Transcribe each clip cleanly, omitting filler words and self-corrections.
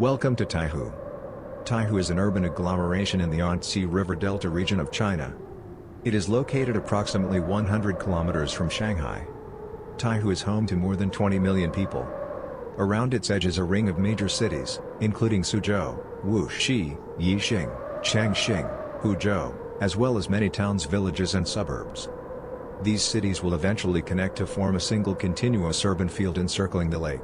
Welcome to Taihu. Taihu is an urban agglomeration in the Yangtze River Delta region of China. It is located approximately 100 kilometers from Shanghai. Taihu is home to more than 20 million people. Around its edge is a ring of major cities, including Suzhou, Wuxi, Yixing, Changxing, Huzhou, as well as many towns, villages and suburbs. These cities will eventually connect to form a single continuous urban field encircling the lake.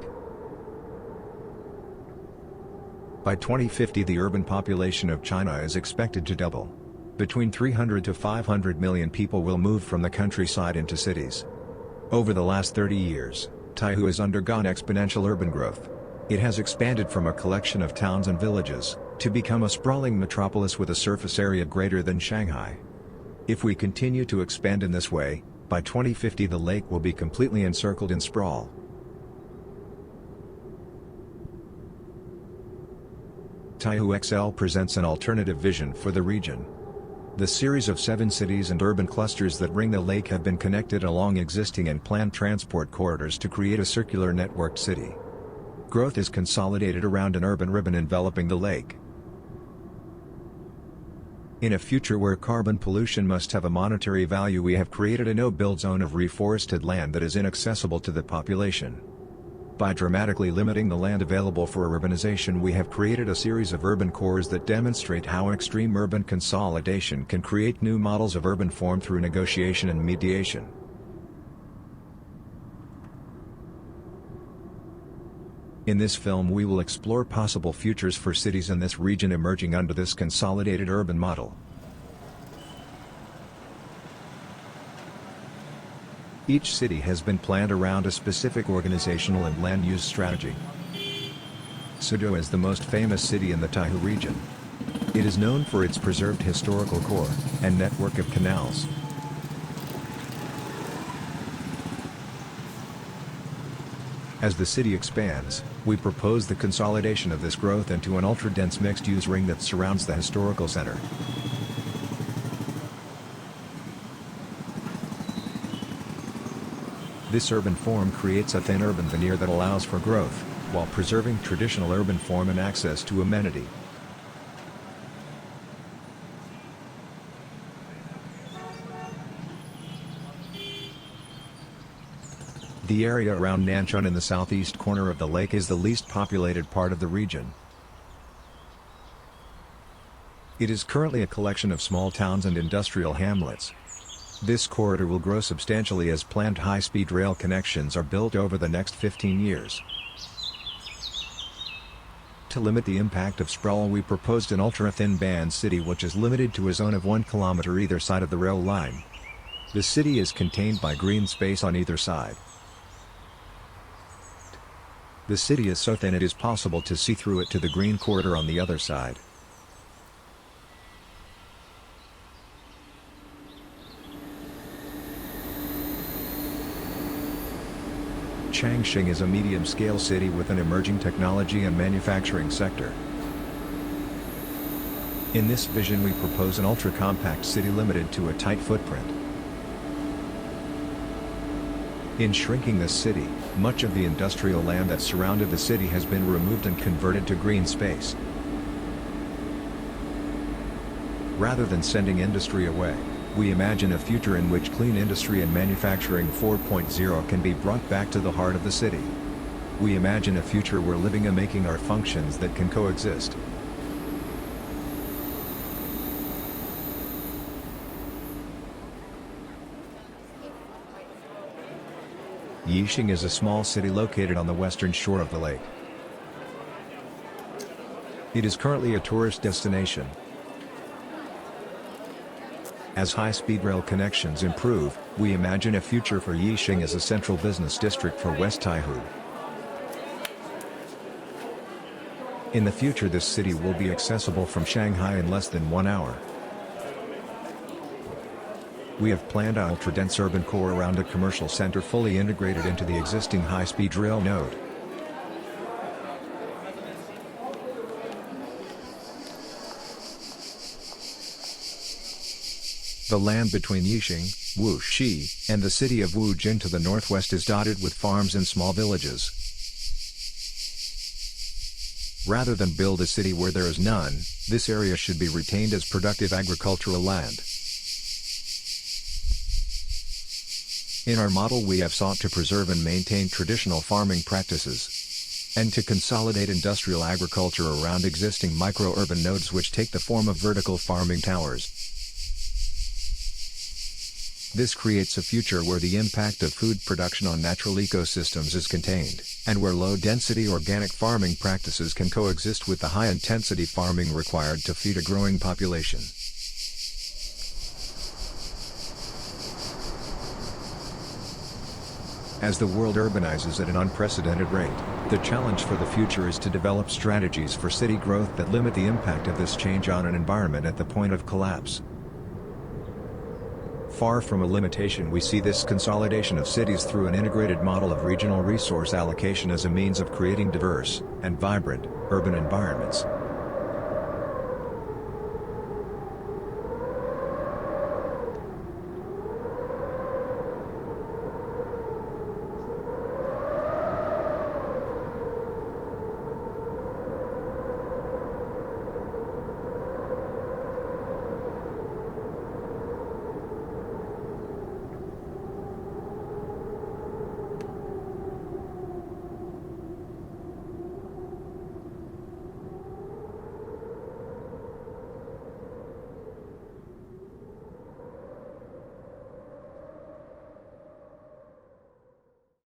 By 2050, the urban population of China is expected to double. Between 300 to 500 million people will move from the countryside into cities. Over the last 30 years, Taihu has undergone exponential urban growth. It has expanded from a collection of towns and villages, to become a sprawling metropolis with a surface area greater than Shanghai. If we continue to expand in this way, by 2050 the lake will be completely encircled in sprawl. TAIHUXL presents an alternative vision for the region. The series of 7 cities and urban clusters that ring the lake have been connected along existing and planned transport corridors to create a circular networked city. Growth is consolidated around an urban ribbon enveloping the lake. In a future where carbon pollution must have a monetary value, we have created a no-build zone of reforested land that is inaccessible to the population. By dramatically limiting the land available for urbanization, we have created a series of urban cores that demonstrate how extreme urban consolidation can create new models of urban form through negotiation and mediation. In this film we will explore possible futures for cities in this region emerging under this consolidated urban model. Each city has been planned around a specific organizational and land use strategy. Suzhou is the most famous city in the Taihu region. It is known for its preserved historical core and network of canals. As the city expands, we propose the consolidation of this growth into an ultra-dense mixed-use ring that surrounds the historical center. This urban form creates a thin urban veneer that allows for growth, while preserving traditional urban form and access to amenity. The area around Nanchun in the southeast corner of the lake is the least populated part of the region. It is currently a collection of small towns and industrial hamlets. This corridor will grow substantially as planned high-speed rail connections are built over the next 15 years. To limit the impact of sprawl, we proposed an ultra-thin band city which is limited to a zone of 1 kilometer either side of the rail line. The city is contained by green space on either side. The city is so thin it is possible to see through it to the green corridor on the other side. Changxing is a medium-scale city with an emerging technology and manufacturing sector. In this vision we propose an ultra-compact city limited to a tight footprint. In shrinking this city, much of the industrial land that surrounded the city has been removed and converted to green space. Rather than sending industry away, we imagine a future in which clean industry and manufacturing 4.0 can be brought back to the heart of the city. We imagine a future where living and making are functions that can coexist. Yixing is a small city located on the western shore of the lake. It is currently a tourist destination. As high-speed rail connections improve, we imagine a future for Yixing as a central business district for West Taihu. In the future this city will be accessible from Shanghai in less than 1 hour. We have planned an ultra-dense urban core around a commercial center fully integrated into the existing high-speed rail node. The land between Yixing, Wuxi, and the city of Wujin to the northwest is dotted with farms and small villages. Rather than build a city where there is none, this area should be retained as productive agricultural land. In our model we have sought to preserve and maintain traditional farming practices, and to consolidate industrial agriculture around existing micro-urban nodes which take the form of vertical farming towers. This creates a future where the impact of food production on natural ecosystems is contained, and where low-density organic farming practices can coexist with the high-intensity farming required to feed a growing population. As the world urbanizes at an unprecedented rate, the challenge for the future is to develop strategies for city growth that limit the impact of this change on an environment at the point of collapse. Far from a limitation, we see this consolidation of cities through an integrated model of regional resource allocation as a means of creating diverse and vibrant urban environments.